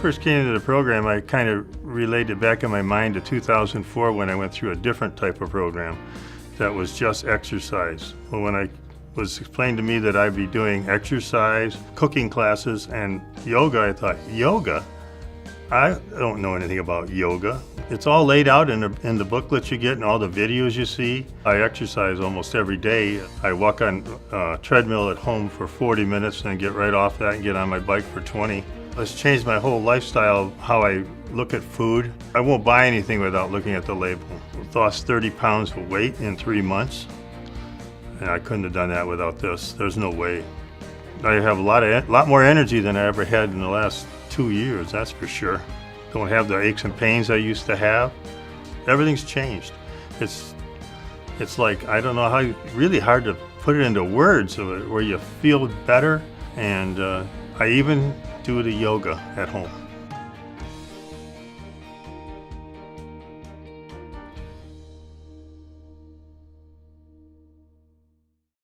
first came into the program, I kind of related back in my mind to 2004 when I went through a different type of program that was just exercise. Well, when it was explained to me that I'd be doing exercise, cooking classes, and yoga, I thought, yoga? I don't know anything about yoga. It's all laid out in the booklets you get and all the videos you see. I exercise almost every day. I walk on a treadmill at home for 40 minutes and get right off that and get on my bike for 20. It's changed my whole lifestyle, how I look at food. I won't buy anything without looking at the label. I've lost 30 pounds of weight in 3 months, and I couldn't have done that without this. There's no way. I have a lot more energy than I ever had in the last 2 years, that's for sure. Don't have the aches and pains I used to have. Everything's changed. It's like, I don't know how, really hard to put it into words of it, where you feel better, and I even do the yoga at home.